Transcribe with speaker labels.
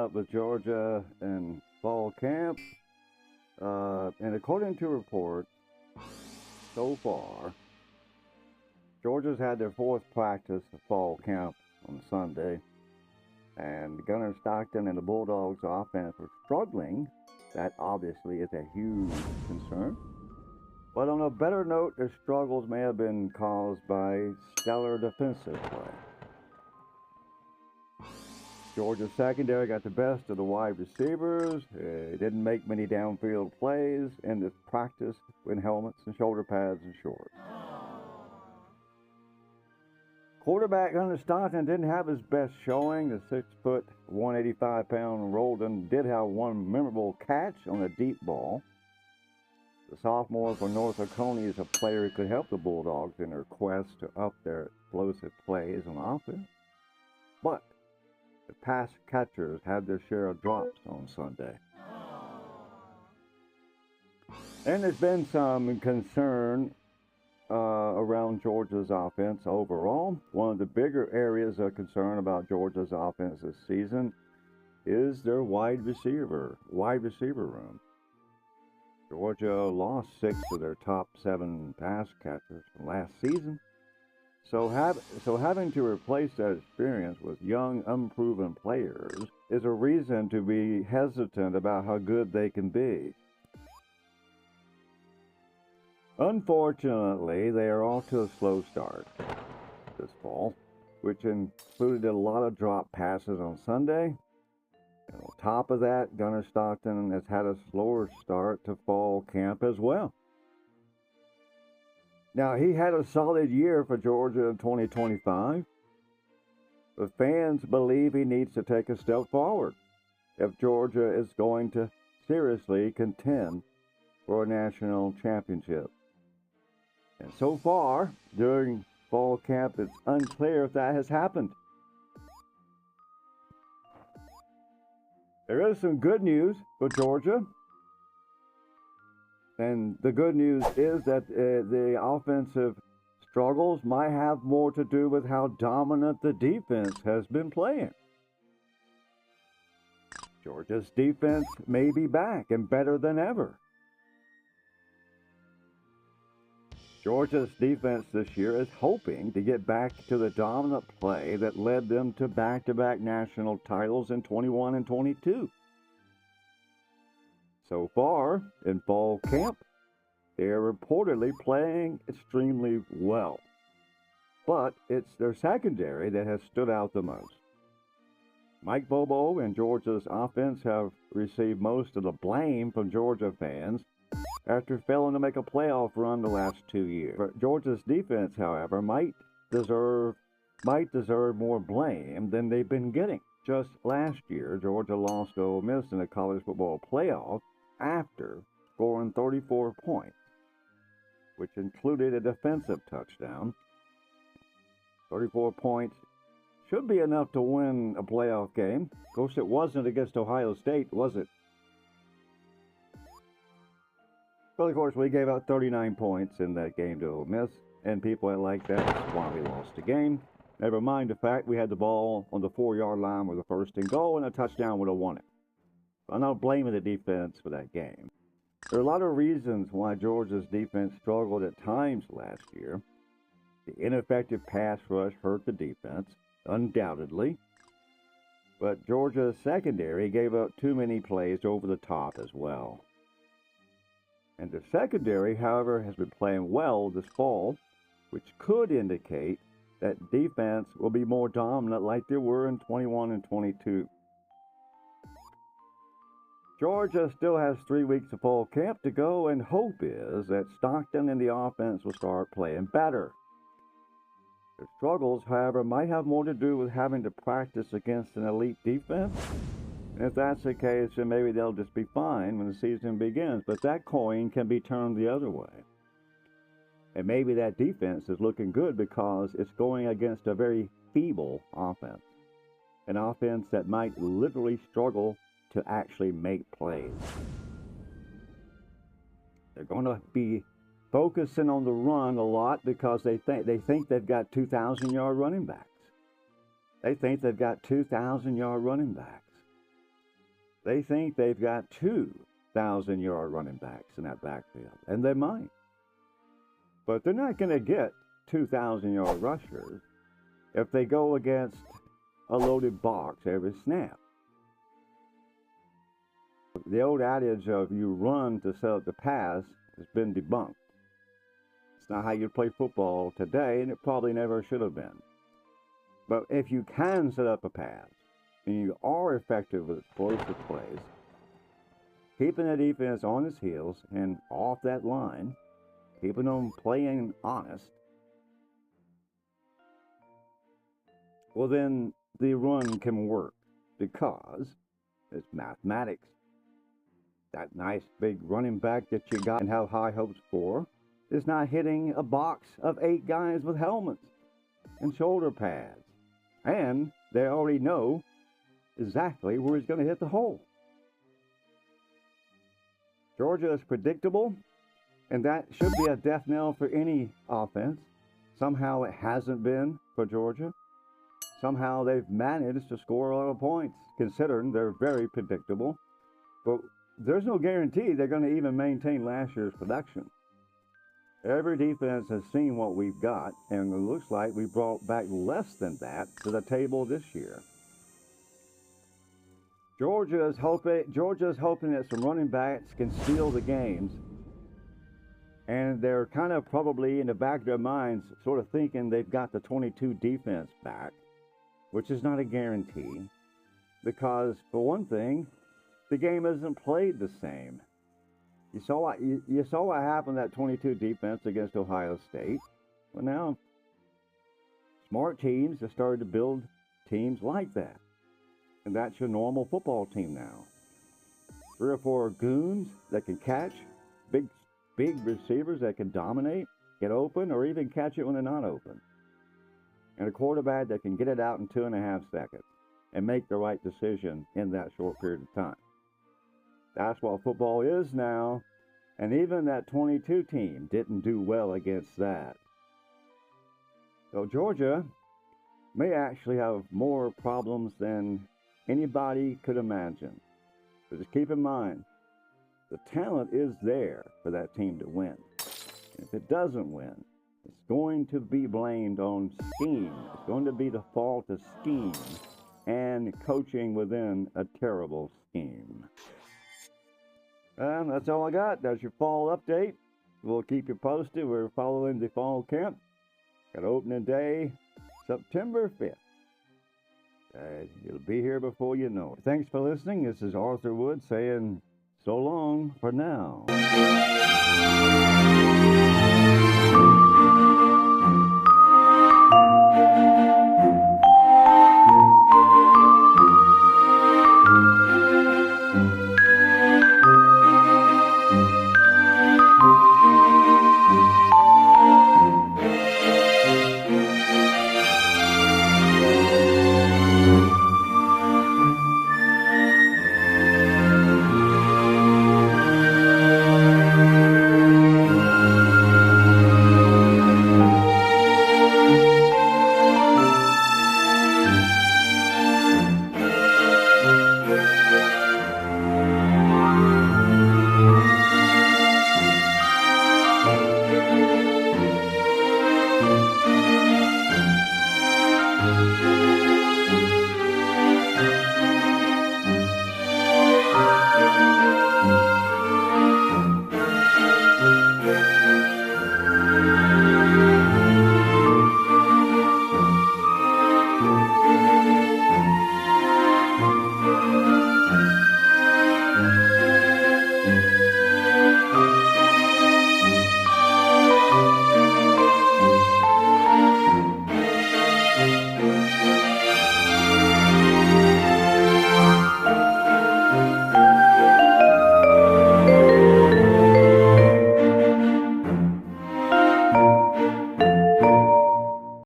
Speaker 1: up with Georgia in fall camp. And according to reports, so far, Georgia's had their fourth practice of fall camp on Sunday. And Gunnar Stockton and the Bulldogs offense were struggling. That obviously is a huge concern. But on a better note, their struggles may have been caused by stellar defensive play. Georgia's secondary got the best of the wide receivers. They didn't make many downfield plays in this practice with helmets and shoulder pads and shorts. Quarterback Gunnar Stockton didn't have his best showing. The 6', 185-pound Roldan did have one memorable catch on a deep ball. The sophomore from North Oconee is a player who could help the Bulldogs in their quest to up their explosive plays on offense. But the pass catchers had their share of drops on Sunday. And there's been some concern around Georgia's offense overall. One of the bigger areas of concern about Georgia's offense this season is their wide receiver room. Georgia lost 6 of their top 7 pass catchers from last season. So having to replace that experience with young, unproven players is a reason to be hesitant about how good they can be. Unfortunately, they are off to a slow start this fall, which included a lot of drop passes on Sunday. And on top of that, Gunnar Stockton has had a slower start to fall camp as well. Now, he had a solid year for Georgia in 2025. The fans believe he needs to take a step forward if Georgia is going to seriously contend for a national championship. And so far, during fall camp, it's unclear if that has happened. There is some good news for Georgia. And the good news is that the offensive struggles might have more to do with how dominant the defense has been playing. Georgia's defense may be back and better than ever. Georgia's defense this year is hoping to get back to the dominant play that led them to back-to-back national titles in 21 and 22. So far, in fall camp, they are reportedly playing extremely well. But it's their secondary that has stood out the most. Mike Bobo and Georgia's offense have received most of the blame from Georgia fans after failing to make a playoff run the last 2 years. But Georgia's defense, however, might deserve more blame than they've been getting. Just last year, Georgia lost to Ole Miss in the college football playoff after scoring 34 points, which included a defensive touchdown. 34 points should be enough to win a playoff game. Of course, it wasn't against Ohio State, was it? Well, of course, we gave out 39 points in that game to Ole Miss, and people like that. That's why we lost the game. Never mind the fact we had the ball on the 4-yard line with a 1st and goal, and a touchdown would have won it. I'm not blaming the defense for that game. There are a lot of reasons why Georgia's defense struggled at times last year. The ineffective pass rush hurt the defense, undoubtedly. But Georgia's secondary gave up too many plays over the top as well. And the secondary, however, has been playing well this fall, which could indicate that defense will be more dominant like they were in 21 and 22. Georgia still has 3 weeks of fall camp to go, and hope is that Stockton and the offense will start playing better. Their struggles, however, might have more to do with having to practice against an elite defense. And if that's the case, then maybe they'll just be fine when the season begins. But that coin can be turned the other way. And maybe that defense is looking good because it's going against a very feeble offense. An offense that might literally struggle to actually make plays. They're going to be focusing on the run a lot because they think they've got 2,000-yard running backs. They think they've got 2,000-yard running backs. They think they've got 2,000-yard running backs in that backfield, and they might. But they're not going to get 2,000-yard rushers if they go against a loaded box every snap. The old adage of you run to set up the pass has been debunked. It's not how you play football today, and it probably never should have been. But if you can set up a pass, and you are effective with explosive plays, keeping the defense on its heels and off that line, keeping them playing honest, well then the run can work because it's mathematics. That nice big running back that you got and have high hopes for is not hitting a box of 8 guys with helmets and shoulder pads. And they already know exactly where he's going to hit the hole. Georgia is predictable, and that should be a death knell for any offense. Somehow it hasn't been for Georgia. Somehow they've managed to score a lot of points, considering they're very predictable. But there's no guarantee they're going to even maintain last year's production. Every defense has seen what we've got, and it looks like we brought back less than that to the table this year. Georgia's hoping that some running backs can steal the games, and they're kind of probably in the back of their minds sort of thinking they've got the 22 defense back, which is not a guarantee, because for one thing, the game isn't played the same. You saw what happened to that 22 defense against Ohio State. Well, now smart teams have started to build teams like that. And that's your normal football team now. 3 or 4 goons that can catch, big receivers that can dominate, get open, or even catch it when they're not open. And a quarterback that can get it out in 2.5 seconds and make the right decision in that short period of time. That's what football is now. And even that 22 team didn't do well against that. So Georgia may actually have more problems than anybody could imagine. But just keep in mind, the talent is there for that team to win. If it doesn't win, it's going to be blamed on scheme. It's going to be the fault of scheme and coaching within a terrible scheme. That's all I got. That's your fall update. We'll keep you posted. We're following the fall camp. Got opening day, September 5th. It'll be here before you know it. Thanks for listening. This is Arthur Wood saying so long for now.